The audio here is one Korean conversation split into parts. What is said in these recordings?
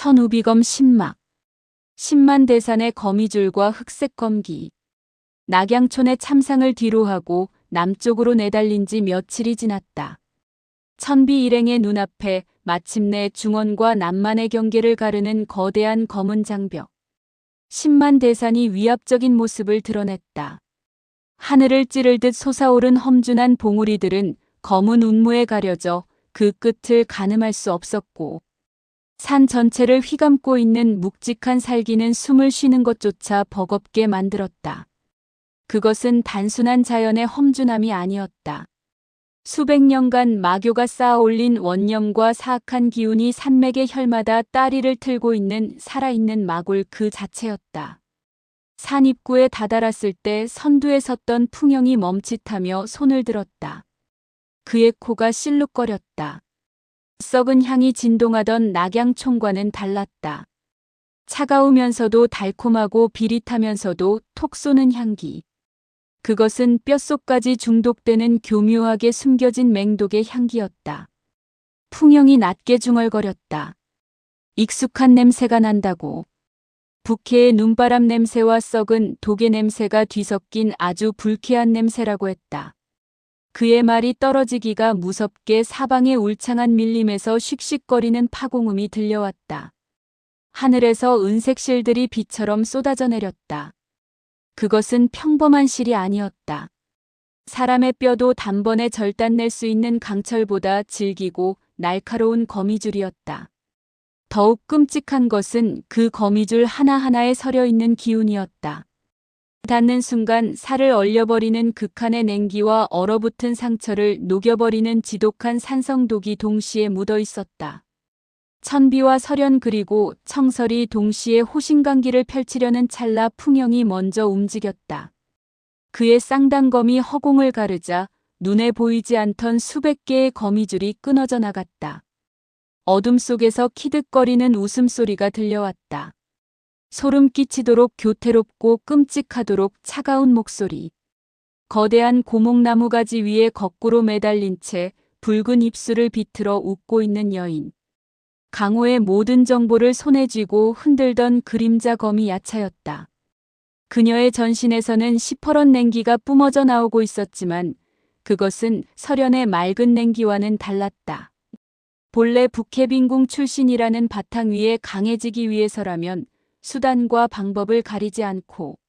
천우비검 신막, 10만 대산의 거미줄과 흑색 검기. 낙양촌의 참상을 뒤로하고 남쪽으로 내달린 지 며칠이 지났다. 천비 일행의 눈앞에 마침내 중원과 남만의 경계를 가르는 거대한 검은 장벽. 10만 대산이 위압적인 모습을 드러냈다. 하늘을 찌를 듯 솟아오른 험준한 봉우리들은 검은 운무에 가려져 그 끝을 가늠할 수 없었고, 산 전체를 휘감고 있는 묵직한 살기는 숨을 쉬는 것조차 버겁게 만들었다. 그것은 단순한 자연의 험준함이 아니었다. 수백 년간 마교가 쌓아 올린 원념과 사악한 기운이 산맥의 혈마다 따리를 틀고 있는 살아있는 마골 그 자체였다. 산 입구에 다다랐을 때 선두에 섰던 풍영이 멈칫하며 손을 들었다. 그의 코가 실룩거렸다. 썩은 향이 진동하던 낙양총과는 달랐다. 차가우면서도 달콤하고 비릿하면서도 톡 쏘는 향기. 그것은 뼛속까지 중독되는 교묘하게 숨겨진 맹독의 향기였다. 풍영이 낮게 중얼거렸다. 익숙한 냄새가 난다고. 부캐의 눈바람 냄새와 썩은 독의 냄새가 뒤섞인 아주 불쾌한 냄새라고 했다. 그의 말이 떨어지기가 무섭게 사방의 울창한 밀림에서 씩씩거리는 파공음이 들려왔다. 하늘에서 은색 실들이 비처럼 쏟아져 내렸다. 그것은 평범한 실이 아니었다. 사람의 뼈도 단번에 절단낼 수 있는 강철보다 질기고 날카로운 거미줄이었다. 더욱 끔찍한 것은 그 거미줄 하나하나에 서려 있는 기운이었다. 닿는 순간 살을 얼려버리는 극한의 냉기와 얼어붙은 상처를 녹여버리는 지독한 산성독이 동시에 묻어 있었다. 천비와 설현 그리고 청설이 동시에 호신강기를 펼치려는 찰나 풍영이 먼저 움직였다. 그의 쌍단검이 허공을 가르자 눈에 보이지 않던 수백 개의 거미줄이 끊어져 나갔다. 어둠 속에서 키득거리는 웃음소리가 들려왔다. 소름 끼치도록 교태롭고 끔찍하도록 차가운 목소리. 거대한 고목나무 가지 위에 거꾸로 매달린 채 붉은 입술을 비틀어 웃고 있는 여인. 강호의 모든 정보를 손에 쥐고 흔들던 그림자 검이 야차였다. 그녀의 전신에서는 시퍼런 냉기가 뿜어져 나오고 있었지만 그것은 설현의 맑은 냉기와는 달랐다. 본래 북해빈궁 출신이라는 바탕 위에 강해지기 위해서라면 수단과 방법을 가리지 않고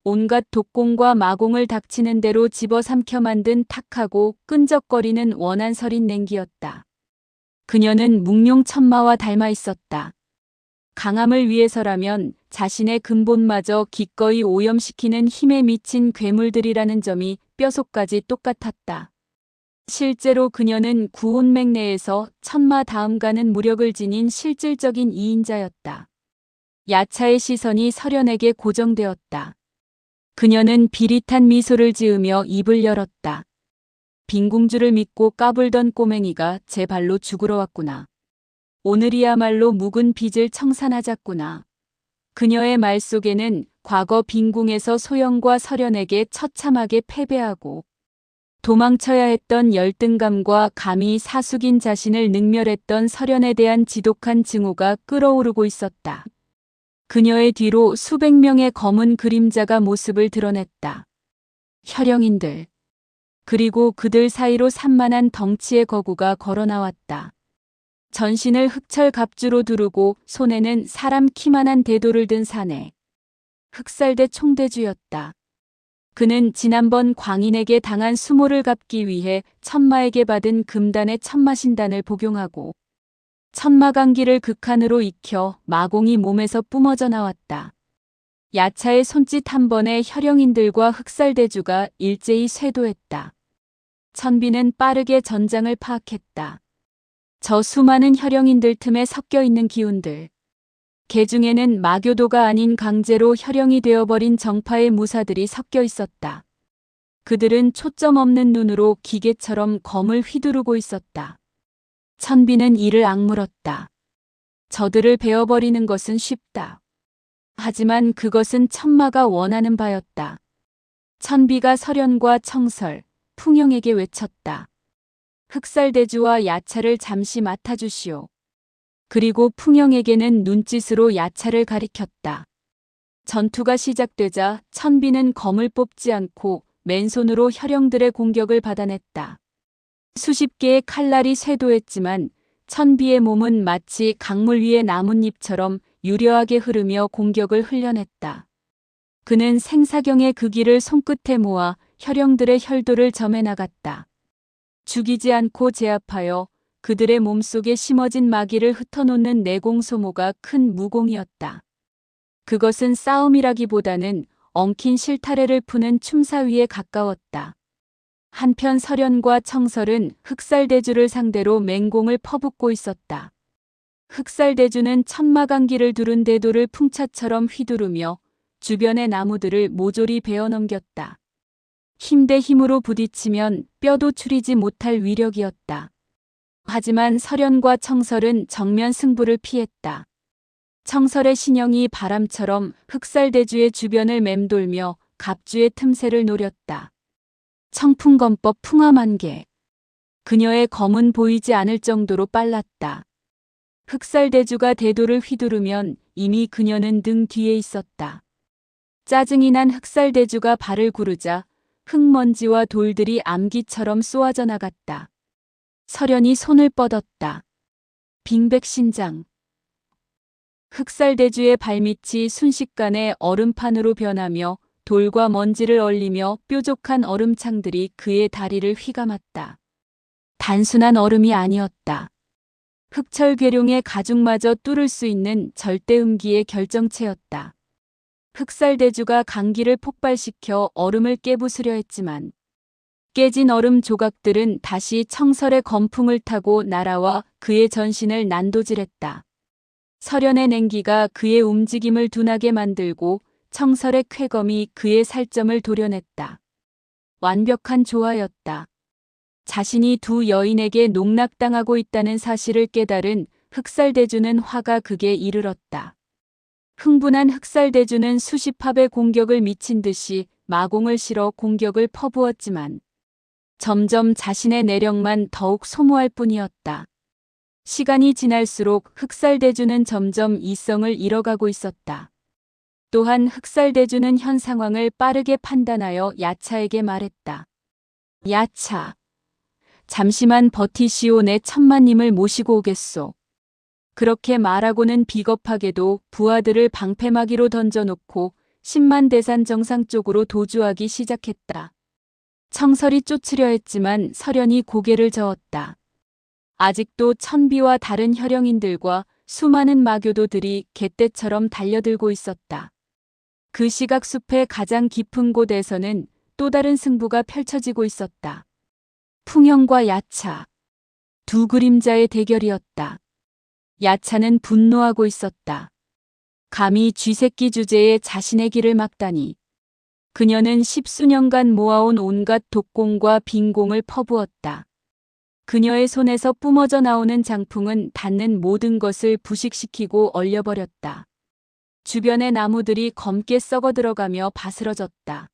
온갖 독공과 마공을 닥치는 대로 집어삼켜 만든 탁하고 끈적거리는 원한서린 냉기였다. 그녀는 묵룡 천마와 닮아 있었다. 강함을 위해서라면 자신의 근본마저 기꺼이 오염시키는 힘에 미친 괴물들이라는 점이 뼛속까지 똑같았다. 실제로 그녀는 구혼맥 내에서 천마 다음 가는 무력을 지닌 실질적인 2인자였다. 야차의 시선이 설현에게 고정되었다. 그녀는 비릿한 미소를 지으며 입을 열었다. 빈궁주를 믿고 까불던 꼬맹이가 제 발로 죽으러 왔구나. 오늘이야말로 묵은 빚을 청산하자꾸나. 그녀의 말 속에는 과거 빈궁에서 소영과 설현에게 처참하게 패배하고 도망쳐야 했던 열등감과 감히 사숙인 자신을 능멸했던 설현에 대한 지독한 증오가 끓어오르고 있었다. 그녀의 뒤로 수백 명의 검은 그림자가 모습을 드러냈다. 혈령인들. 그리고 그들 사이로 산만한 덩치의 거구가 걸어나왔다. 전신을 흑철 갑주로 두르고 손에는 사람 키만한 대도를 든 사내. 흑살대 총대주였다. 그는 지난번 광인에게 당한 수모를 갚기 위해 천마에게 받은 금단의 천마신단을 복용하고 천마강기를 극한으로 익혀 마공이 몸에서 뿜어져 나왔다. 야차의 손짓 한 번에 혈령인들과 흑살대주가 일제히 쇄도했다. 천비는 빠르게 전장을 파악했다. 저 수많은 혈령인들 틈에 섞여 있는 기운들. 개 중에는 마교도가 아닌 강제로 혈령이 되어버린 정파의 무사들이 섞여 있었다. 그들은 초점 없는 눈으로 기계처럼 검을 휘두르고 있었다. 천비는 이를 악물었다. 저들을 베어버리는 것은 쉽다. 하지만 그것은 천마가 원하는 바였다. 천비가 설현과 청설, 풍영에게 외쳤다. 흑살대주와 야차를 잠시 맡아주시오. 그리고 풍영에게는 눈짓으로 야차를 가리켰다. 전투가 시작되자 천비는 검을 뽑지 않고 맨손으로 혈령들의 공격을 받아냈다. 수십 개의 칼날이 쇄도했지만 천비의 몸은 마치 강물 위의 나뭇잎처럼 유려하게 흐르며 공격을 흘려냈다. 그는 생사경의 그 길을 손끝에 모아 혈령들의 혈도를 점해 나갔다. 죽이지 않고 제압하여 그들의 몸속에 심어진 마귀를 흩어놓는 내공소모가 큰 무공이었다. 그것은 싸움이라기보다는 엉킨 실타래를 푸는 춤사위에 가까웠다. 한편 설현과 청설은 흑살대주를 상대로 맹공을 퍼붓고 있었다. 흑살대주는 천마강기를 두른 대도를 풍차처럼 휘두르며 주변의 나무들을 모조리 베어넘겼다. 힘 대 힘으로 부딪히면 뼈도 추리지 못할 위력이었다. 하지만 설현과 청설은 정면 승부를 피했다. 청설의 신형이 바람처럼 흑살대주의 주변을 맴돌며 갑주의 틈새를 노렸다. 청풍검법 풍화만개. 그녀의 검은 보이지 않을 정도로 빨랐다. 흑살대주가 대도를 휘두르면 이미 그녀는 등 뒤에 있었다. 짜증이 난 흑살대주가 발을 구르자 흙먼지와 돌들이 암기처럼 쏘아져 나갔다. 설현이 손을 뻗었다. 빙백신장. 흑살대주의 발밑이 순식간에 얼음판으로 변하며 돌과 먼지를 얼리며 뾰족한 얼음창들이 그의 다리를 휘감았다. 단순한 얼음이 아니었다. 흑철괴룡의 가죽마저 뚫을 수 있는 절대음기의 결정체였다. 흑살대주가 강기를 폭발시켜 얼음을 깨부수려 했지만 깨진 얼음 조각들은 다시 청설의 검풍을 타고 날아와 그의 전신을 난도질했다. 설현의 냉기가 그의 움직임을 둔하게 만들고 청설의 쾌검이 그의 살점을 도려냈다. 완벽한 조화였다. 자신이 두 여인에게 농락당하고 있다는 사실을 깨달은 흑살대주는 화가 극에 이르렀다. 흥분한 흑살대주는 수십 합의 공격을 미친 듯이 마공을 실어 공격을 퍼부었지만 점점 자신의 내력만 더욱 소모할 뿐이었다. 시간이 지날수록 흑살대주는 점점 이성을 잃어가고 있었다. 또한 흑살대주는 현 상황을 빠르게 판단하여 야차에게 말했다. 야차, 잠시만 버티시오. 내 천마님을 모시고 오겠소. 그렇게 말하고는 비겁하게도 부하들을 방패막이로 던져놓고 10만 대산 정상 쪽으로 도주하기 시작했다. 청설이 쫓으려 했지만 설현이 고개를 저었다. 아직도 천비와 다른 혈령인들과 수많은 마교도들이 갯떼처럼 달려들고 있었다. 그 시각 숲의 가장 깊은 곳에서는 또 다른 승부가 펼쳐지고 있었다. 풍영과 야차. 두 그림자의 대결이었다. 야차는 분노하고 있었다. 감히 쥐새끼 주제에 자신의 길을 막다니. 그녀는 십수년간 모아온 온갖 독공과 빈공을 퍼부었다. 그녀의 손에서 뿜어져 나오는 장풍은 닿는 모든 것을 부식시키고 얼려버렸다. 주변의 나무들이 검게 썩어 들어가며 바스러졌다.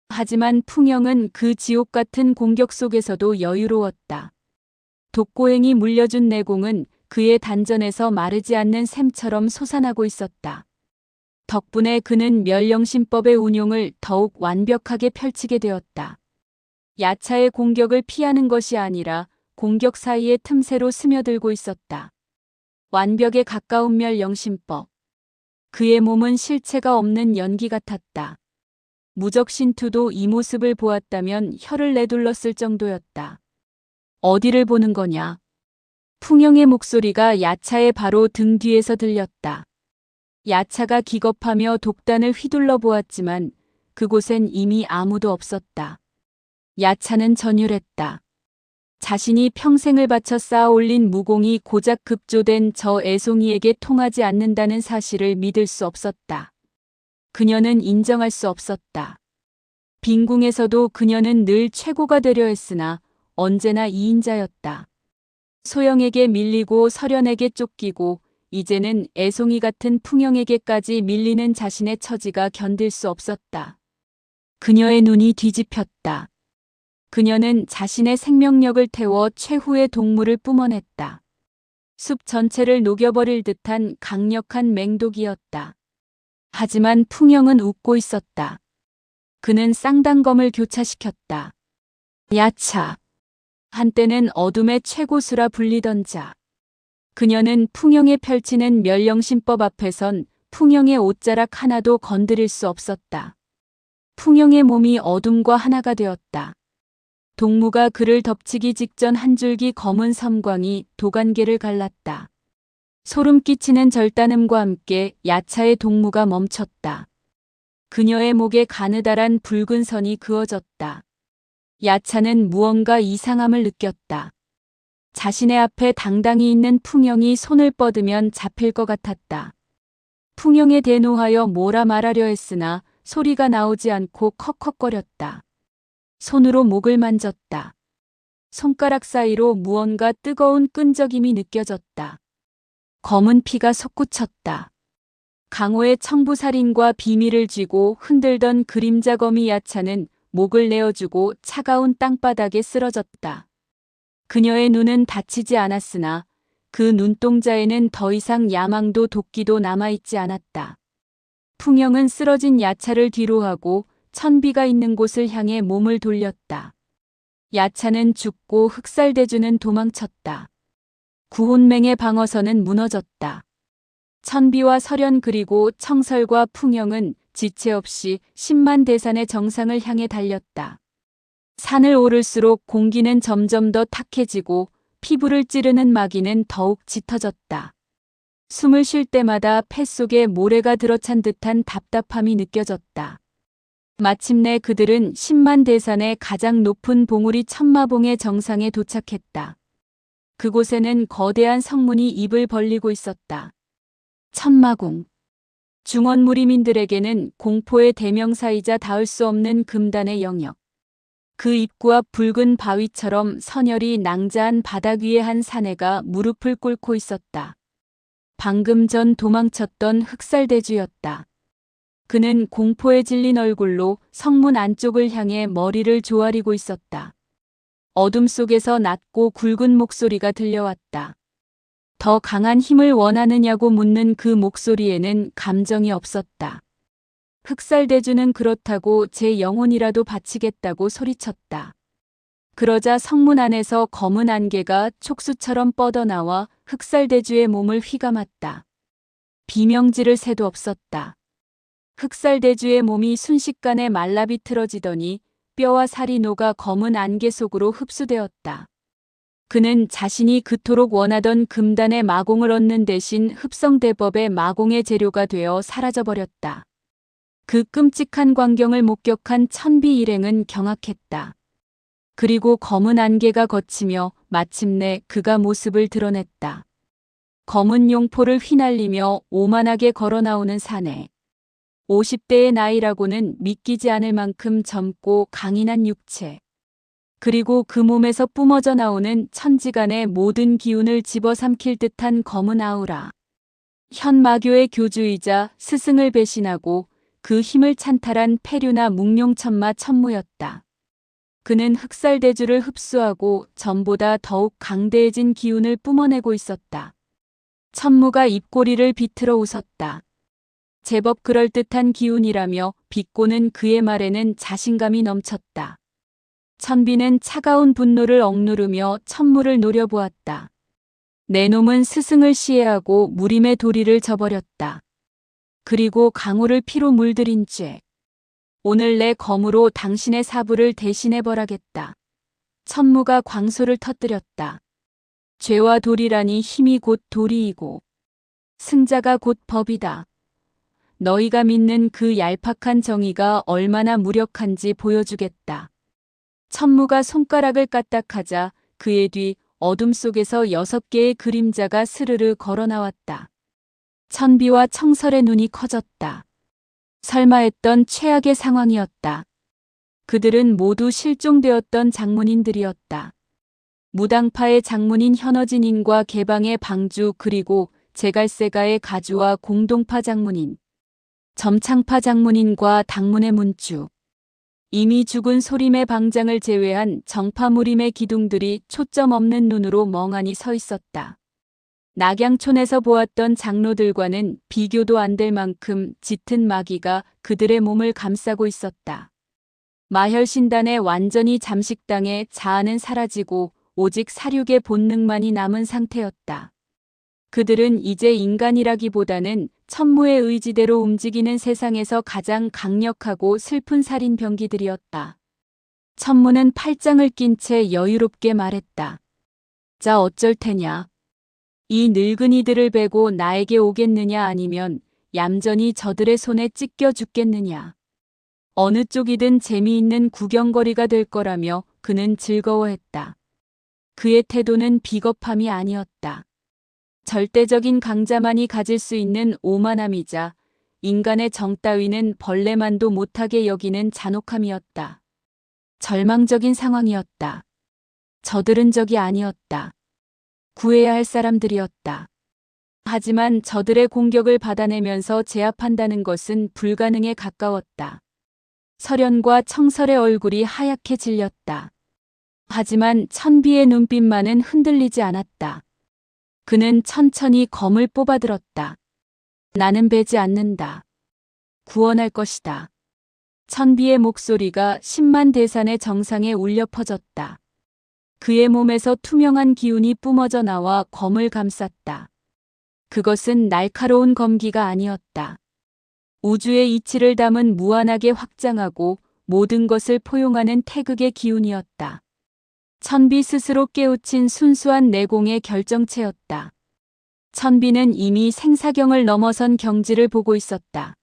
하지만 풍영은 그 지옥 같은 공격 속에서도 여유로웠다. 독고행이 물려준 내공은 그의 단전에서 마르지 않는 샘처럼 솟아나고 있었다. 덕분에 그는 멸령신법의 운용을 더욱 완벽하게 펼치게 되었다. 야차의 공격을 피하는 것이 아니라 공격 사이의 틈새로 스며들고 있었다. 완벽에 가까운 멸령신법. 그의 몸은 실체가 없는 연기 같았다. 무적신투도 이 모습을 보았다면 혀를 내둘렀을 정도였다. 어디를 보는 거냐? 풍영의 목소리가 야차의 바로 등 뒤에서 들렸다. 야차가 기겁하며 독단을 휘둘러 보았지만 그곳엔 이미 아무도 없었다. 야차는 전율했다. 자신이 평생을 바쳐 쌓아 올린 무공이 고작 급조된 저 애송이에게 통하지 않는다는 사실을 믿을 수 없었다. 그녀는 인정할 수 없었다. 빈궁에서도 그녀는 늘 최고가 되려 했으나 언제나 2인자였다. 소영에게 밀리고 설현에게 쫓기고 이제는 애송이 같은 풍영에게까지 밀리는 자신의 처지가 견딜 수 없었다. 그녀의 눈이 뒤집혔다. 그녀는 자신의 생명력을 태워 최후의 동물을 뿜어냈다. 숲 전체를 녹여버릴 듯한 강력한 맹독이었다. 하지만 풍영은 웃고 있었다. 그는 쌍단검을 교차시켰다. 야차. 한때는 어둠의 최고수라 불리던 자. 그녀는 풍영에 펼치는 멸령신법 앞에선 풍영의 옷자락 하나도 건드릴 수 없었다. 풍영의 몸이 어둠과 하나가 되었다. 동무가 그를 덮치기 직전 한 줄기 검은 섬광이 도간계를 갈랐다. 소름 끼치는 절단음과 함께 야차의 동무가 멈췄다. 그녀의 목에 가느다란 붉은 선이 그어졌다. 야차는 무언가 이상함을 느꼈다. 자신의 앞에 당당히 있는 풍영이 손을 뻗으면 잡힐 것 같았다. 풍영에 대노하여 뭐라 말하려 했으나 소리가 나오지 않고 컥컥거렸다. 손으로 목을 만졌다. 손가락 사이로 무언가 뜨거운 끈적임이 느껴졌다. 검은 피가 솟구쳤다. 강호의 청부살인과 비밀을 쥐고 흔들던 그림자거미 야차는 목을 내어주고 차가운 땅바닥에 쓰러졌다. 그녀의 눈은 다치지 않았으나 그 눈동자에는 더 이상 야망도 도끼도 남아있지 않았다. 풍영은 쓰러진 야차를 뒤로하고 천비가 있는 곳을 향해 몸을 돌렸다. 야차는 죽고 흑살대주는 도망쳤다. 구혼맹의 방어선은 무너졌다. 천비와 설현 그리고 청설과 풍영은 지체 없이 10만 대산의 정상을 향해 달렸다. 산을 오를수록 공기는 점점 더 탁해지고 피부를 찌르는 마기는 더욱 짙어졌다. 숨을 쉴 때마다 폐 속에 모래가 들어찬 듯한 답답함이 느껴졌다. 마침내 그들은 10만 대산의 가장 높은 봉우리 천마봉의 정상에 도착했다. 그곳에는 거대한 성문이 입을 벌리고 있었다. 천마공. 중원무리민들에게는 공포의 대명사이자 닿을 수 없는 금단의 영역. 그 입구 앞 붉은 바위처럼 선열이 낭자한 바닥 위에 한 사내가 무릎을 꿇고 있었다. 방금 전 도망쳤던 흑살대주였다. 그는 공포에 질린 얼굴로 성문 안쪽을 향해 머리를 조아리고 있었다. 어둠 속에서 낮고 굵은 목소리가 들려왔다. 더 강한 힘을 원하느냐고 묻는 그 목소리에는 감정이 없었다. 흑살대주는 그렇다고 제 영혼이라도 바치겠다고 소리쳤다. 그러자 성문 안에서 검은 안개가 촉수처럼 뻗어나와 흑살대주의 몸을 휘감았다. 비명지를 새도 없었다. 흑살대주의 몸이 순식간에 말라 비틀어지더니 뼈와 살이 녹아 검은 안개 속으로 흡수되었다. 그는 자신이 그토록 원하던 금단의 마공을 얻는 대신 흡성대법의 마공의 재료가 되어 사라져버렸다. 그 끔찍한 광경을 목격한 천비 일행은 경악했다. 그리고 검은 안개가 걷히며 마침내 그가 모습을 드러냈다. 검은 용포를 휘날리며 오만하게 걸어나오는 사내. 50대의 나이라고는 믿기지 않을 만큼 젊고 강인한 육체. 그리고 그 몸에서 뿜어져 나오는 천지간의 모든 기운을 집어삼킬 듯한 검은 아우라. 현마교의 교주이자 스승을 배신하고 그 힘을 찬탈한 폐류나 묵룡천마 천무였다. 그는 흑살대주를 흡수하고 전보다 더욱 강대해진 기운을 뿜어내고 있었다. 천무가 입꼬리를 비틀어 웃었다. 제법 그럴듯한 기운이라며 비꼬는 그의 말에는 자신감이 넘쳤다. 천비는 차가운 분노를 억누르며 천무를 노려보았다. 내 놈은 스승을 시해하고 무림의 도리를 저버렸다. 그리고 강호를 피로 물들인 죄. 오늘 내 검으로 당신의 사부를 대신해 벌하겠다. 천무가 광소를 터뜨렸다. 죄와 도리라니 힘이 곧 도리이고 승자가 곧 법이다. 너희가 믿는 그 얄팍한 정의가 얼마나 무력한지 보여주겠다. 천무가 손가락을 까딱하자 그의 뒤 어둠 속에서 6개의 그림자가 스르르 걸어 나왔다. 천비와 청설의 눈이 커졌다. 설마 했던 최악의 상황이었다. 그들은 모두 실종되었던 장문인들이었다. 무당파의 장문인 현어진인과 개방의 방주 그리고 제갈세가의 가주와 공동파 장문인, 점창파 장문인과 당문의 문주, 이미 죽은 소림의 방장을 제외한 정파무림의 기둥들이 초점 없는 눈으로 멍하니 서 있었다. 낙양촌에서 보았던 장로들과는 비교도 안 될 만큼 짙은 마귀가 그들의 몸을 감싸고 있었다. 마혈신단에 완전히 잠식당해 자아는 사라지고 오직 사륙의 본능만이 남은 상태였다. 그들은 이제 인간이라기보다는 천무의 의지대로 움직이는 세상에서 가장 강력하고 슬픈 살인 병기들이었다. 천무는 팔짱을 낀 채 여유롭게 말했다. 자, 어쩔 테냐. 이 늙은이들을 베고 나에게 오겠느냐, 아니면 얌전히 저들의 손에 찢겨 죽겠느냐. 어느 쪽이든 재미있는 구경거리가 될 거라며 그는 즐거워했다. 그의 태도는 비겁함이 아니었다. 절대적인 강자만이 가질 수 있는 오만함이자 인간의 정 따위는 벌레만도 못하게 여기는 잔혹함이었다. 절망적인 상황이었다. 저들은 적이 아니었다. 구해야 할 사람들이었다. 하지만 저들의 공격을 받아내면서 제압한다는 것은 불가능에 가까웠다. 설현과 청설의 얼굴이 하얗게 질렸다. 하지만 천비의 눈빛만은 흔들리지 않았다. 그는 천천히 검을 뽑아들었다. 나는 베지 않는다. 구원할 것이다. 천비의 목소리가 10만 대산의 정상에 울려 퍼졌다. 그의 몸에서 투명한 기운이 뿜어져 나와 검을 감쌌다. 그것은 날카로운 검기가 아니었다. 우주의 이치를 담은 무한하게 확장하고 모든 것을 포용하는 태극의 기운이었다. 천비 스스로 깨우친 순수한 내공의 결정체였다. 천비는 이미 생사경을 넘어선 경지를 보고 있었다.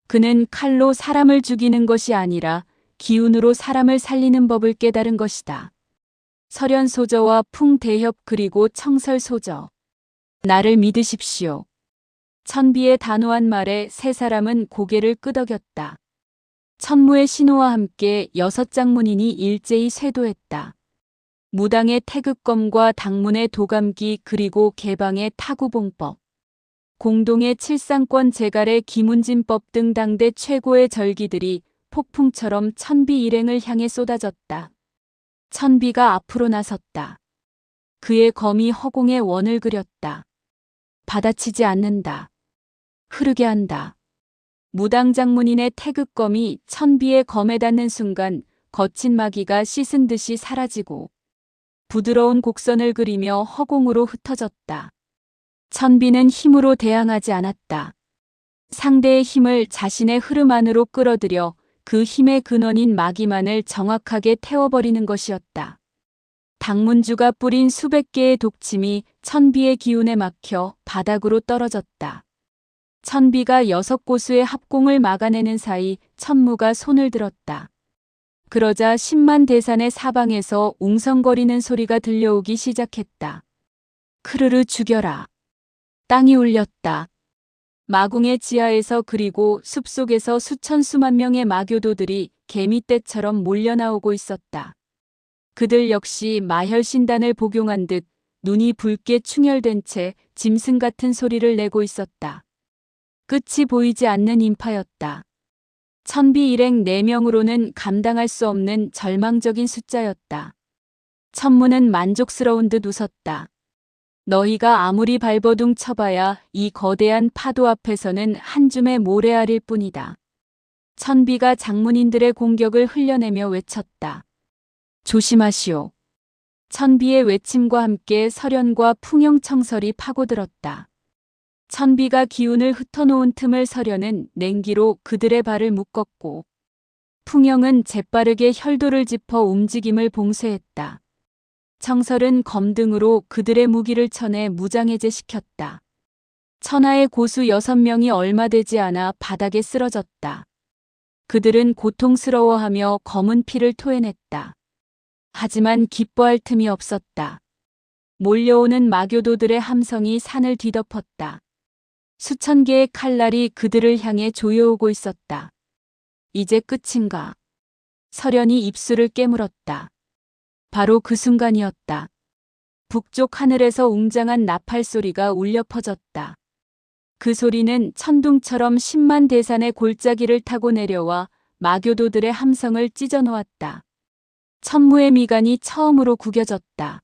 그는 칼로 사람을 죽이는 것이 아니라 기운으로 사람을 살리는 법을 깨달은 것이다. 설현 소저와 풍대협 그리고 청설 소저. 나를 믿으십시오. 천비의 단호한 말에 세 사람은 고개를 끄덕였다. 천무의 신호와 함께 6장문인이 일제히 쇄도했다. 무당의 태극검과 당문의 도감기 그리고 개방의 타구봉법, 공동의 칠상권 제갈의 기문진법 등 당대 최고의 절기들이 폭풍처럼 천비 일행을 향해 쏟아졌다. 천비가 앞으로 나섰다. 그의 검이 허공에 원을 그렸다. 받아치지 않는다. 흐르게 한다. 무당 장문인의 태극검이 천비의 검에 닿는 순간 거친 마귀가 씻은 듯이 사라지고 부드러운 곡선을 그리며 허공으로 흩어졌다. 천비는 힘으로 대항하지 않았다. 상대의 힘을 자신의 흐름 안으로 끌어들여 그 힘의 근원인 마귀만을 정확하게 태워버리는 것이었다. 당문주가 뿌린 수백 개의 독침이 천비의 기운에 막혀 바닥으로 떨어졌다. 천비가 6고수의 합공을 막아내는 사이 천무가 손을 들었다. 그러자 10만 대산의 사방에서 웅성거리는 소리가 들려오기 시작했다. 크르르 죽여라. 땅이 울렸다. 마궁의 지하에서 그리고 숲속에서 수천 수만 명의 마교도들이 개미떼처럼 몰려나오고 있었다. 그들 역시 마혈신단을 복용한 듯 눈이 붉게 충혈된 채 짐승 같은 소리를 내고 있었다. 끝이 보이지 않는 인파였다. 천비 일행 4명으로는 감당할 수 없는 절망적인 숫자였다. 천무는 만족스러운 듯 웃었다. 너희가 아무리 발버둥 쳐봐야 이 거대한 파도 앞에서는 한 줌의 모래알일 뿐이다. 천비가 장문인들의 공격을 흘려내며 외쳤다. 조심하시오. 천비의 외침과 함께 설현과 풍영청설이 파고들었다. 천비가 기운을 흩어놓은 틈을 설현은 냉기로 그들의 발을 묶었고 풍영은 재빠르게 혈도를 짚어 움직임을 봉쇄했다. 청설은 검등으로 그들의 무기를 쳐내 무장해제시켰다. 천하의 고수 6명이 얼마 되지 않아 바닥에 쓰러졌다. 그들은 고통스러워하며 검은 피를 토해냈다. 하지만 기뻐할 틈이 없었다. 몰려오는 마교도들의 함성이 산을 뒤덮었다. 수천 개의 칼날이 그들을 향해 조여오고 있었다. 이제 끝인가? 설현이 입술을 깨물었다. 바로 그 순간이었다. 북쪽 하늘에서 웅장한 나팔 소리가 울려 퍼졌다. 그 소리는 천둥처럼 10만 대산의 골짜기를 타고 내려와 마교도들의 함성을 찢어놓았다. 천무의 미간이 처음으로 구겨졌다.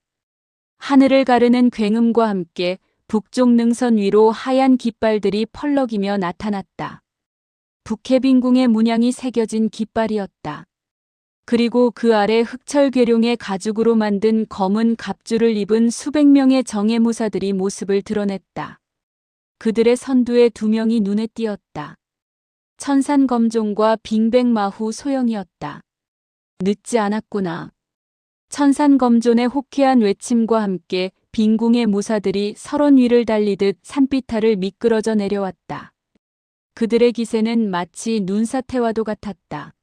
하늘을 가르는 굉음과 함께 북쪽 능선 위로 하얀 깃발들이 펄럭이며 나타났다. 북해빈궁의 문양이 새겨진 깃발이었다. 그리고 그 아래 흑철괴룡의 가죽으로 만든 검은 갑주를 입은 수백 명의 정예무사들이 모습을 드러냈다. 그들의 선두에 두 명이 눈에 띄었다. 천산검종과 빙백마후 소영이었다. 늦지 않았구나. 천산검존의 호쾌한 외침과 함께 빈궁의 무사들이 설원 위를 달리듯 산비탈을 미끄러져 내려왔다. 그들의 기세는 마치 눈사태와도 같았다.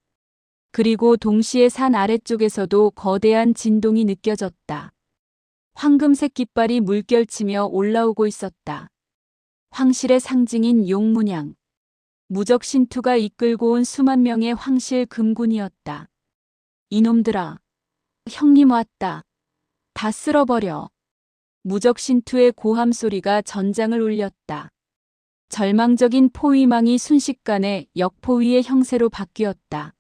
그리고 동시에 산 아래쪽에서도 거대한 진동이 느껴졌다. 황금색 깃발이 물결치며 올라오고 있었다. 황실의 상징인 용문양. 무적신투가 이끌고 온 수만 명의 황실 금군이었다. 이놈들아, 형님 왔다. 다 쓸어버려. 무적신투의 고함 소리가 전장을 울렸다. 절망적인 포위망이 순식간에 역포위의 형세로 바뀌었다.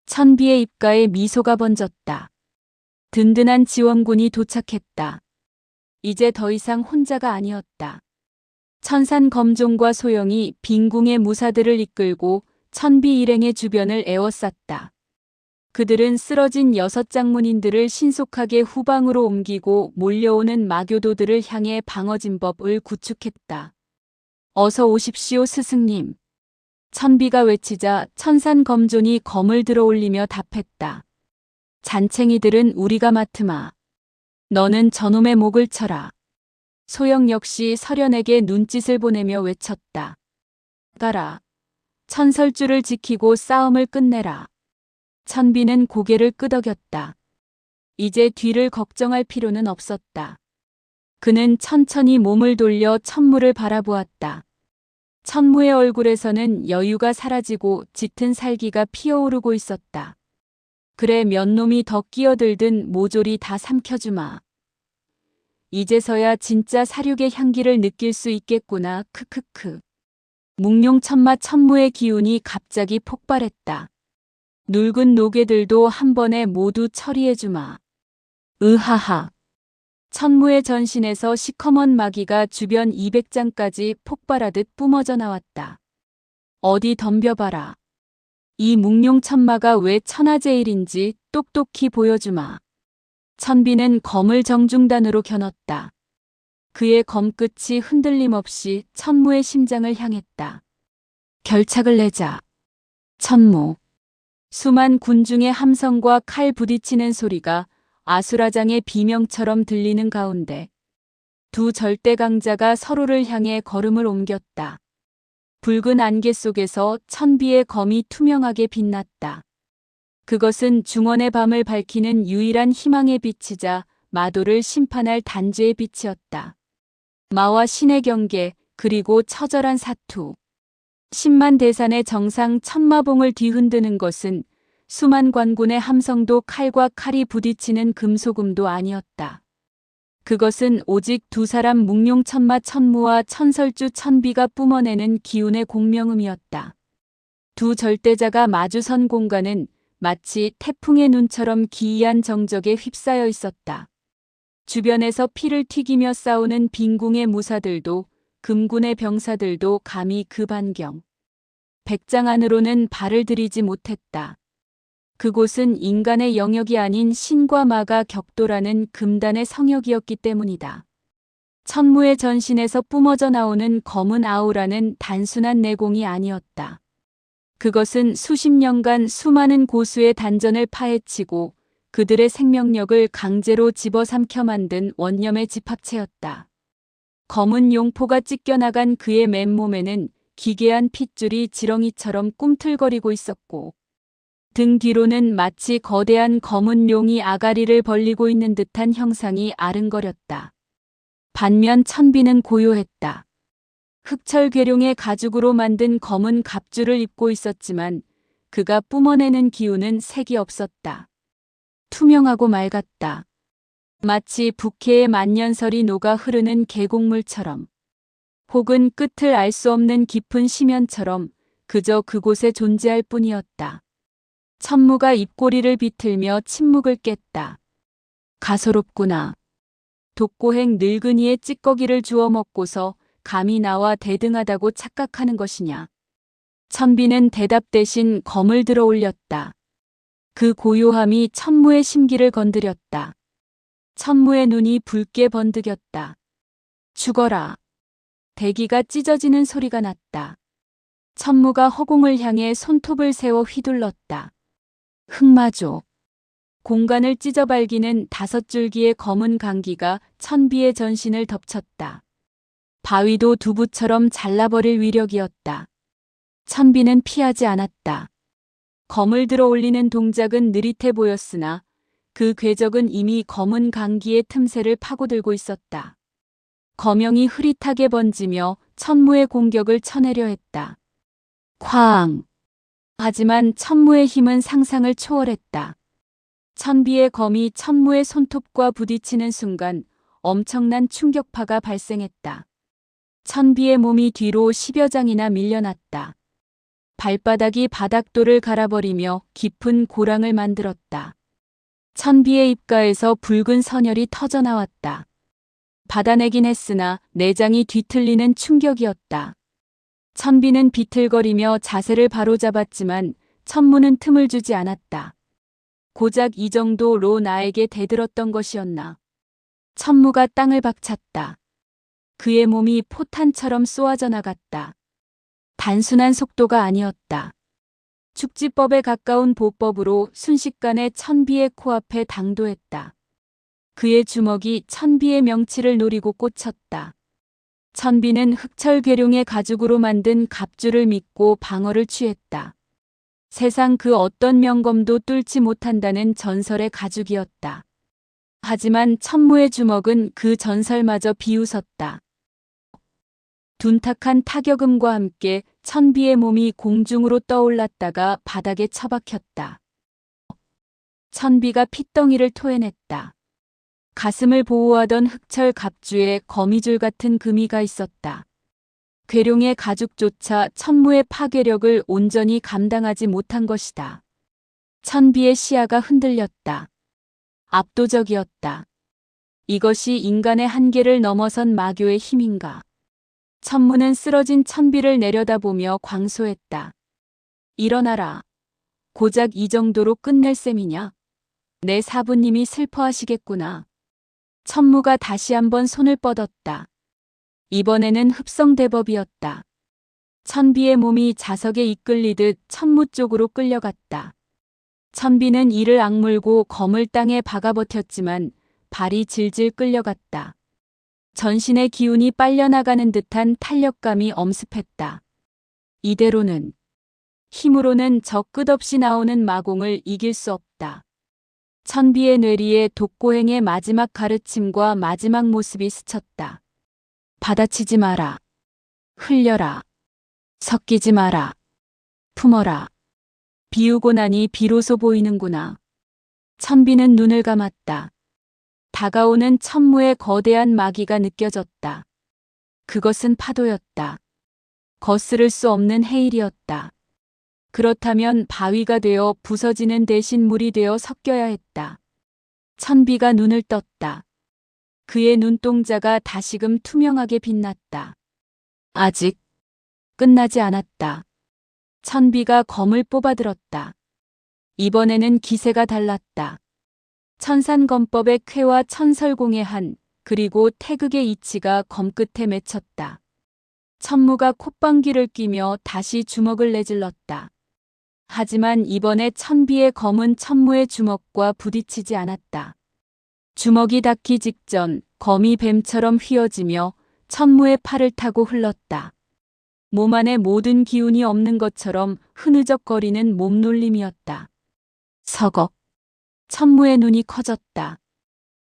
천비의 입가에 미소가 번졌다. 든든한 지원군이 도착했다. 이제 더 이상 혼자가 아니었다. 천산검종과 소영이 빈궁의 무사들을 이끌고 천비 일행의 주변을 에워쌌다. 그들은 쓰러진 6장문인들을 신속하게 후방으로 옮기고 몰려오는 마교도들을 향해 방어진법을 구축했다. 어서 오십시오 스승님. 천비가 외치자 천산검존이 검을 들어 올리며 답했다. 잔챙이들은 우리가 맡으마. 너는 저놈의 목을 쳐라. 소영 역시 설연에게 눈짓을 보내며 외쳤다. 가라. 천설주를 지키고 싸움을 끝내라. 천비는 고개를 끄덕였다. 이제 뒤를 걱정할 필요는 없었다. 그는 천천히 몸을 돌려 천무를 바라보았다. 천무의 얼굴에서는 여유가 사라지고 짙은 살기가 피어오르고 있었다. 그래 몇 놈이 더 끼어들든 모조리 다 삼켜주마. 이제서야 진짜 사륙의 향기를 느낄 수 있겠구나. 크크크. 묵룡천마 천무의 기운이 갑자기 폭발했다. 묽은 노개들도 한 번에 모두 처리해주마. 으하하. 천무의 전신에서 시커먼 마귀가 주변 200장까지 폭발하듯 뿜어져 나왔다. 어디 덤벼봐라. 이 묵룡천마가 왜 천하제일인지 똑똑히 보여주마. 천비는 검을 정중단으로 겨눴다. 그의 검끝이 흔들림 없이 천무의 심장을 향했다. 결착을 내자. 천무. 수만 군중의 함성과 칼 부딪히는 소리가 아수라장의 비명처럼 들리는 가운데 두 절대 강자가 서로를 향해 걸음을 옮겼다. 붉은 안개 속에서 천비의 검이 투명하게 빛났다. 그것은 중원의 밤을 밝히는 유일한 희망의 빛이자 마도를 심판할 단죄의 빛이었다. 마와 신의 경계 그리고 처절한 사투. 10만 대산의 정상 천마봉을 뒤흔드는 것은 수만 관군의 함성도 칼과 칼이 부딪히는 금소금도 아니었다. 그것은 오직 두 사람 묵룡천마 천무와 천설주 천비가 뿜어내는 기운의 공명음이었다. 두 절대자가 마주선 공간은 마치 태풍의 눈처럼 기이한 정적에 휩싸여 있었다. 주변에서 피를 튀기며 싸우는 빈궁의 무사들도 금군의 병사들도 감히 그 반경. 백장 안으로는 발을 들이지 못했다. 그곳은 인간의 영역이 아닌 신과 마가 격돌하는 금단의 성역이었기 때문이다. 천무의 전신에서 뿜어져 나오는 검은 아우라는 단순한 내공이 아니었다. 그것은 수십 년간 수많은 고수의 단전을 파헤치고 그들의 생명력을 강제로 집어삼켜 만든 원념의 집합체였다. 검은 용포가 찢겨나간 그의 맨몸에는 기괴한 핏줄이 지렁이처럼 꿈틀거리고 있었고 등 뒤로는 마치 거대한 검은 용이 아가리를 벌리고 있는 듯한 형상이 아른거렸다. 반면 천비는 고요했다. 흑철괴룡의 가죽으로 만든 검은 갑주를 입고 있었지만 그가 뿜어내는 기운은 색이 없었다. 투명하고 맑았다. 마치 북해의 만년설이 녹아 흐르는 계곡물처럼 혹은 끝을 알 수 없는 깊은 심연처럼 그저 그곳에 존재할 뿐이었다. 천무가 입꼬리를 비틀며 침묵을 깼다. 가소롭구나. 독고행 늙은이의 찌꺼기를 주워 먹고서 감히 나와 대등하다고 착각하는 것이냐. 천비는 대답 대신 검을 들어 올렸다. 그 고요함이 천무의 심기를 건드렸다. 천무의 눈이 붉게 번득였다. 죽어라. 대기가 찢어지는 소리가 났다. 천무가 허공을 향해 손톱을 세워 휘둘렀다. 흑마조. 공간을 찢어발기는 5줄기의 검은 강기가 천비의 전신을 덮쳤다. 바위도 두부처럼 잘라버릴 위력이었다. 천비는 피하지 않았다. 검을 들어 올리는 동작은 느릿해 보였으나 그 궤적은 이미 검은 강기의 틈새를 파고들고 있었다. 거명이 흐릿하게 번지며 천무의 공격을 쳐내려 했다. 쾅! 하지만 천무의 힘은 상상을 초월했다. 천비의 검이 천무의 손톱과 부딪히는 순간 엄청난 충격파가 발생했다. 천비의 몸이 뒤로 10여 장이나 밀려났다. 발바닥이 바닥돌을 갈아버리며 깊은 고랑을 만들었다. 천비의 입가에서 붉은 선혈이 터져나왔다. 받아내긴 했으나 내장이 뒤틀리는 충격이었다. 천비는 비틀거리며 자세를 바로잡았지만 천무는 틈을 주지 않았다. 고작 이 정도로 나에게 대들었던 것이었나. 천무가 땅을 박찼다. 그의 몸이 포탄처럼 쏘아져 나갔다. 단순한 속도가 아니었다. 축지법에 가까운 보법으로 순식간에 천비의 코앞에 당도했다. 그의 주먹이 천비의 명치를 노리고 꽂혔다. 천비는 흑철 괴룡의 가죽으로 만든 갑주를 믿고 방어를 취했다. 세상 그 어떤 명검도 뚫지 못한다는 전설의 가죽이었다. 하지만 천무의 주먹은 그 전설마저 비웃었다. 둔탁한 타격음과 함께 천비의 몸이 공중으로 떠올랐다가 바닥에 처박혔다. 천비가 핏덩이를 토해냈다. 가슴을 보호하던 흑철 갑주에 거미줄 같은 금이가 있었다. 괴룡의 가죽조차 천무의 파괴력을 온전히 감당하지 못한 것이다. 천비의 시야가 흔들렸다. 압도적이었다. 이것이 인간의 한계를 넘어선 마교의 힘인가. 천무는 쓰러진 천비를 내려다보며 광소했다. 일어나라. 고작 이 정도로 끝낼 셈이냐? 내 사부님이 슬퍼하시겠구나. 천무가 다시 한번 손을 뻗었다. 이번에는 흡성대법이었다. 천비의 몸이 자석에 이끌리듯 천무 쪽으로 끌려갔다. 천비는 이를 악물고 검을 땅에 박아버텼지만 발이 질질 끌려갔다. 전신의 기운이 빨려나가는 듯한 탄력감이 엄습했다. 이대로는, 힘으로는 저 끝없이 나오는 마공을 이길 수 없다. 천비의 뇌리에 독고행의 마지막 가르침과 마지막 모습이 스쳤다. 받아치지 마라. 흘려라. 섞이지 마라. 품어라. 비우고 나니 비로소 보이는구나. 천비는 눈을 감았다. 다가오는 천무의 거대한 마기가 느껴졌다. 그것은 파도였다. 거스를 수 없는 해일이었다. 그렇다면 바위가 되어 부서지는 대신 물이 되어 섞여야 했다. 천비가 눈을 떴다. 그의 눈동자가 다시금 투명하게 빛났다. 아직 끝나지 않았다. 천비가 검을 뽑아들었다. 이번에는 기세가 달랐다. 천산검법의 쾌와 천설공의 한, 그리고 태극의 이치가 검끝에 맺혔다. 천무가 콧방귀를 뀌며 다시 주먹을 내질렀다. 하지만 이번에 천비의 검은 천무의 주먹과 부딪히지 않았다. 주먹이 닿기 직전 검이 뱀처럼 휘어지며 천무의 팔을 타고 흘렀다. 몸 안에 모든 기운이 없는 것처럼 흐느적거리는 몸놀림이었다. 서걱. 천무의 눈이 커졌다.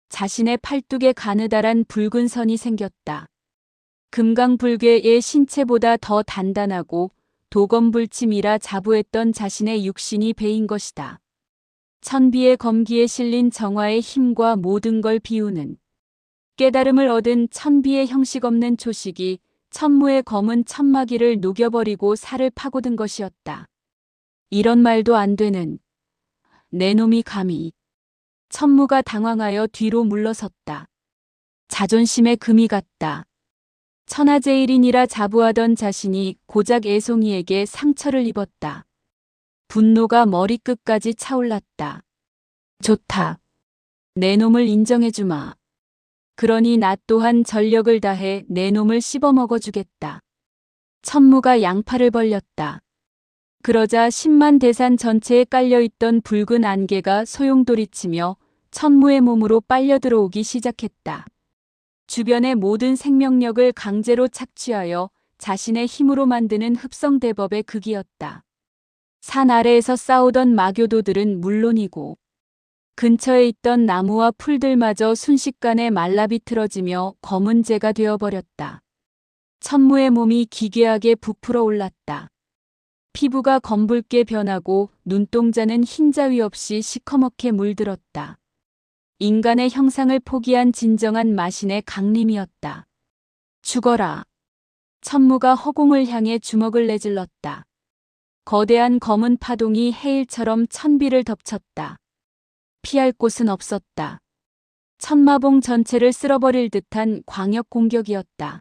자신의 팔뚝에 가느다란 붉은 선이 생겼다. 금강불괴의 신체보다 더 단단하고 도검불침이라 자부했던 자신의 육신이 베인 것이다. 천비의 검기에 실린 정화의 힘과 모든 걸 비우는 깨달음을 얻은 천비의 형식 없는 초식이 천무의 검은 천마기를 녹여버리고 살을 파고든 것이었다. 이런 말도 안 되는 내 놈이 감히. 천무가 당황하여 뒤로 물러섰다. 자존심에 금이 갔다. 천하제일인이라 자부하던 자신이 고작 애송이에게 상처를 입었다. 분노가 머리끝까지 차올랐다. 좋다. 내 놈을 인정해주마. 그러니 나 또한 전력을 다해 내 놈을 씹어먹어주겠다. 천무가 양팔을 벌렸다. 그러자 10만 대산 전체에 깔려있던 붉은 안개가 소용돌이치며 천무의 몸으로 빨려 들어오기 시작했다. 주변의 모든 생명력을 강제로 착취하여 자신의 힘으로 만드는 흡성대법의 극이었다. 산 아래에서 싸우던 마교도들은 물론이고 근처에 있던 나무와 풀들마저 순식간에 말라비틀어지며 검은 재가 되어버렸다. 천무의 몸이 기괴하게 부풀어 올랐다. 피부가 검붉게 변하고 눈동자는 흰자위 없이 시커멓게 물들었다. 인간의 형상을 포기한 진정한 마신의 강림이었다. 죽어라. 천무가 허공을 향해 주먹을 내질렀다. 거대한 검은 파동이 해일처럼 천비를 덮쳤다. 피할 곳은 없었다. 천마봉 전체를 쓸어버릴 듯한 광역 공격이었다.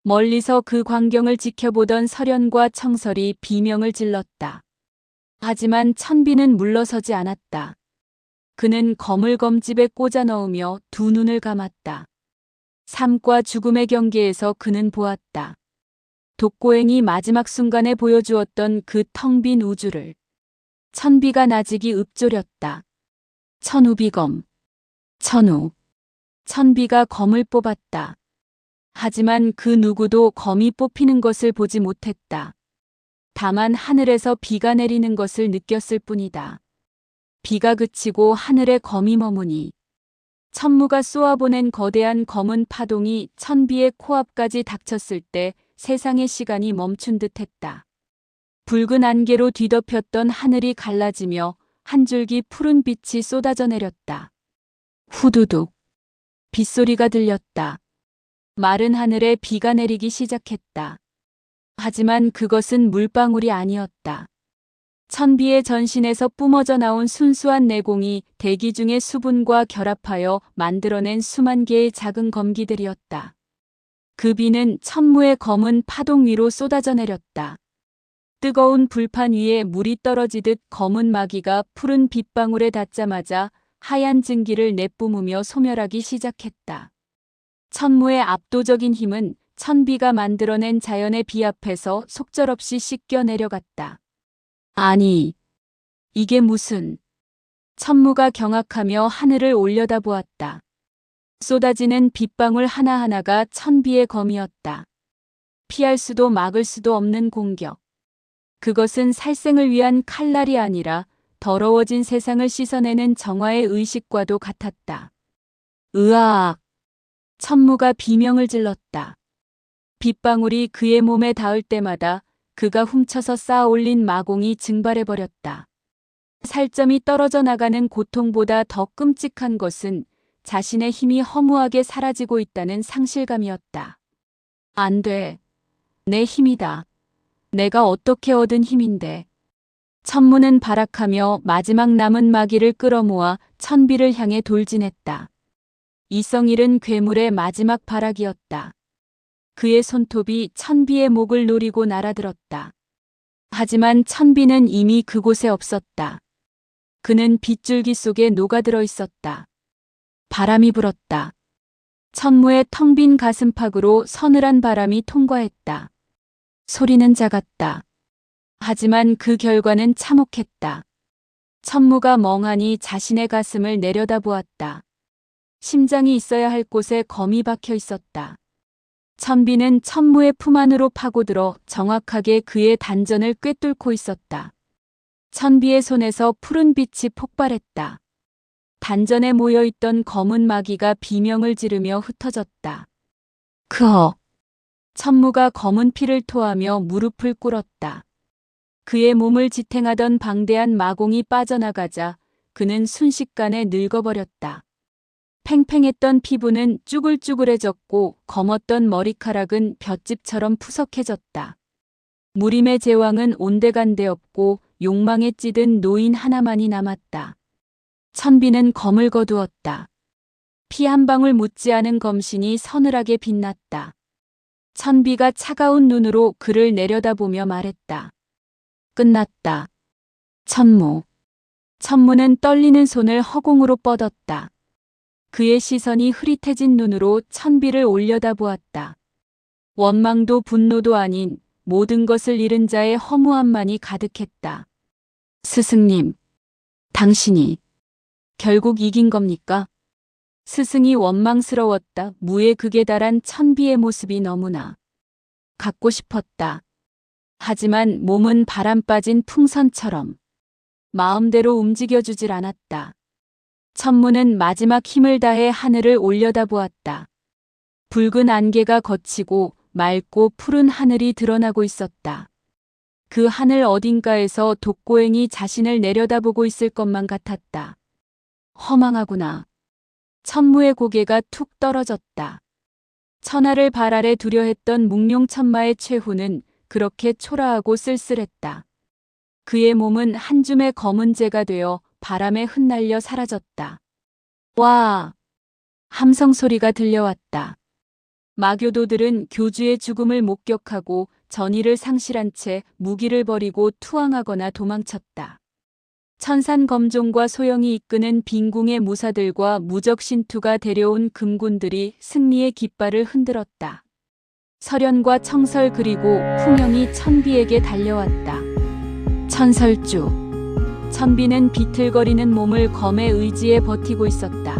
멀리서 그 광경을 지켜보던 설현과 청설이 비명을 질렀다. 하지만 천비는 물러서지 않았다. 그는 검을 검집에 꽂아 넣으며 두 눈을 감았다. 삶과 죽음의 경계에서 그는 보았다. 독고행이 마지막 순간에 보여주었던 그 텅 빈 우주를. 천비가 나직이 읊조렸다. 천우비검. 천우. 천비가 검을 뽑았다. 하지만 그 누구도 검이 뽑히는 것을 보지 못했다. 다만 하늘에서 비가 내리는 것을 느꼈을 뿐이다. 비가 그치고 하늘에 검이 머무니 천무가 쏘아보낸 거대한 검은 파동이 천비의 코앞까지 닥쳤을 때 세상의 시간이 멈춘 듯했다. 붉은 안개로 뒤덮였던 하늘이 갈라지며 한 줄기 푸른 빛이 쏟아져 내렸다. 후두둑. 빗소리가 들렸다. 마른 하늘에 비가 내리기 시작했다. 하지만 그것은 물방울이 아니었다. 천비의 전신에서 뿜어져 나온 순수한 내공이 대기 중의 수분과 결합하여 만들어낸 수만 개의 작은 검기들이었다. 그 비는 천무의 검은 파동 위로 쏟아져 내렸다. 뜨거운 불판 위에 물이 떨어지듯 검은 마귀가 푸른 빗방울에 닿자마자 하얀 증기를 내뿜으며 소멸하기 시작했다. 천무의 압도적인 힘은 천비가 만들어낸 자연의 비 앞에서 속절없이 씻겨 내려갔다. 아니, 이게 무슨... 천무가 경악하며 하늘을 올려다보았다. 쏟아지는 빗방울 하나하나가 천비의 검이었다. 피할 수도 막을 수도 없는 공격. 그것은 살생을 위한 칼날이 아니라 더러워진 세상을 씻어내는 정화의 의식과도 같았다. 으아악! 천무가 비명을 질렀다. 빗방울이 그의 몸에 닿을 때마다 그가 훔쳐서 쌓아 올린 마공이 증발해버렸다. 살점이 떨어져 나가는 고통보다 더 끔찍한 것은 자신의 힘이 허무하게 사라지고 있다는 상실감이었다. 안 돼. 내 힘이다. 내가 어떻게 얻은 힘인데. 천무는 발악하며 마지막 남은 마귀를 끌어모아 천비를 향해 돌진했다. 이성일은 괴물의 마지막 발악이었다. 그의 손톱이 천비의 목을 노리고 날아들었다. 하지만 천비는 이미 그곳에 없었다. 그는 빗줄기 속에 녹아들어 있었다. 바람이 불었다. 천무의 텅 빈 가슴팍으로 서늘한 바람이 통과했다. 소리는 작았다. 하지만 그 결과는 참혹했다. 천무가 멍하니 자신의 가슴을 내려다보았다. 심장이 있어야 할 곳에 검이 박혀 있었다. 천비는 천무의 품 안으로 파고들어 정확하게 그의 단전을 꿰뚫고 있었다. 천비의 손에서 푸른 빛이 폭발했다. 단전에 모여있던 검은 마귀가 비명을 지르며 흩어졌다. 크어. 천무가 검은 피를 토하며 무릎을 꿇었다. 그의 몸을 지탱하던 방대한 마공이 빠져나가자 그는 순식간에 늙어버렸다. 팽팽했던 피부는 쭈글쭈글해졌고 검었던 머리카락은 볏짚처럼 푸석해졌다. 무림의 제왕은 온데간데 없고 욕망에 찌든 노인 하나만이 남았다. 천비는 검을 거두었다. 피 한 방울 묻지 않은 검신이 서늘하게 빛났다. 천비가 차가운 눈으로 그를 내려다보며 말했다. 끝났다. 천무. 천무는 떨리는 손을 허공으로 뻗었다. 그의 시선이 흐릿해진 눈으로 천비를 올려다보았다. 원망도 분노도 아닌 모든 것을 잃은 자의 허무함만이 가득했다. 스승님, 당신이 결국 이긴 겁니까? 스승이 원망스러웠다. 무의 극에 달한 천비의 모습이 너무나 갖고 싶었다. 하지만 몸은 바람 빠진 풍선처럼 마음대로 움직여주질 않았다. 천무는 마지막 힘을 다해 하늘을 올려다보았다. 붉은 안개가 걷히고 맑고 푸른 하늘이 드러나고 있었다. 그 하늘 어딘가에서 독고행이 자신을 내려다보고 있을 것만 같았다. 허망하구나. 천무의 고개가 툭 떨어졌다. 천하를 발 아래 두려 했던 묵룡천마의 최후는 그렇게 초라하고 쓸쓸했다. 그의 몸은 한 줌의 검은 재가 되어 바람에 흩날려 사라졌다. 와! 함성 소리가 들려왔다. 마교도들은 교주의 죽음을 목격하고 전의를 상실한 채 무기를 버리고 투항하거나 도망쳤다. 천산검종과 소영이 이끄는 빈궁의 무사들과 무적신투가 데려온 금군들이 승리의 깃발을 흔들었다. 설현과 청설 그리고 풍영이 천비에게 달려왔다. 천설주. 천비는 비틀거리는 몸을 검의 의지에 버티고 있었다.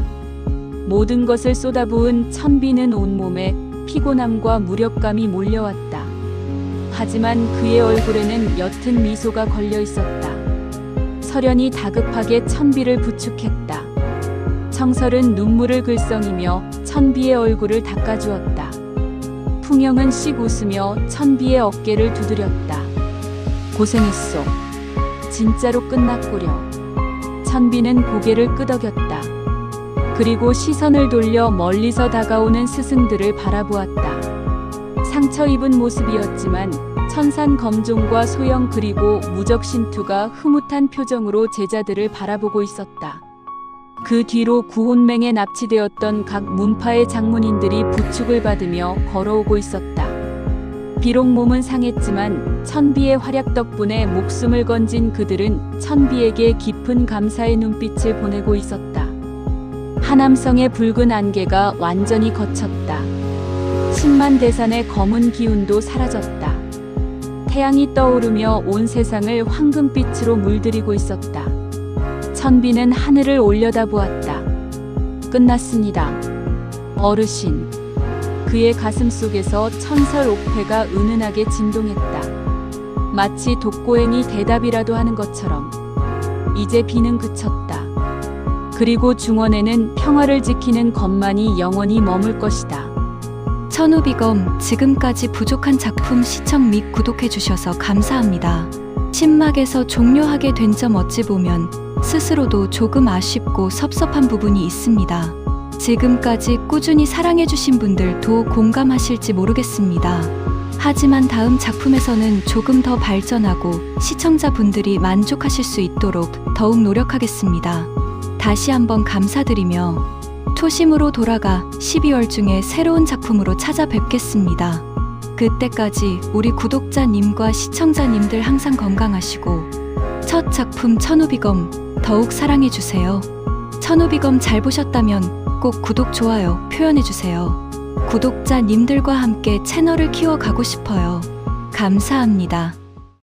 모든 것을 쏟아부은 천비는 온몸에 피곤함과 무력감이 몰려왔다. 하지만 그의 얼굴에는 옅은 미소가 걸려 있었다. 설현이 다급하게 천비를 부축했다. 청설은 눈물을 글썽이며 천비의 얼굴을 닦아주었다. 풍영은 씩 웃으며 천비의 어깨를 두드렸다. 고생했소. 진짜로 끝났구려. 천비는 고개를 끄덕였다. 그리고 시선을 돌려 멀리서 다가오는 스승들을 바라보았다. 상처 입은 모습이었지만 천산검종과 소영 그리고 무적신투가 흐뭇한 표정으로 제자들을 바라보고 있었다. 그 뒤로 구혼맹에 납치되었던 각 문파의 장문인들이 부축을 받으며 걸어오고 있었다. 비록 몸은 상했지만 천비의 활약 덕분에 목숨을 건진 그들은 천비에게 깊은 감사의 눈빛을 보내고 있었다. 하남성의 붉은 안개가 완전히 걷혔다. 10만 대산의 검은 기운도 사라졌다. 태양이 떠오르며 온 세상을 황금빛으로 물들이고 있었다. 천비는 하늘을 올려다보았다. 끝났습니다. 어르신. 그의 가슴 속에서 천설 옥패가 은은하게 진동했다. 마치 독고행이 대답이라도 하는 것처럼. 이제 비는 그쳤다. 그리고 중원에는 평화를 지키는 검만이 영원히 머물 것이다. 천우비검, 지금까지 부족한 작품 시청 및 구독해주셔서 감사합니다. 신막에서 종료하게 된 점 어찌 보면 스스로도 조금 아쉽고 섭섭한 부분이 있습니다. 지금까지 꾸준히 사랑해주신 분들도 공감하실지 모르겠습니다. 하지만 다음 작품에서는 조금 더 발전하고 시청자분들이 만족하실 수 있도록 더욱 노력하겠습니다. 다시 한번 감사드리며 초심으로 돌아가 12월 중에 새로운 작품으로 찾아뵙겠습니다. 그때까지 우리 구독자님과 시청자님들 항상 건강하시고 첫 작품 천우비검 더욱 사랑해주세요. 천우비검 잘 보셨다면 꼭 구독, 좋아요 표현해주세요. 구독자님들과 함께 채널을 키워가고 싶어요. 감사합니다.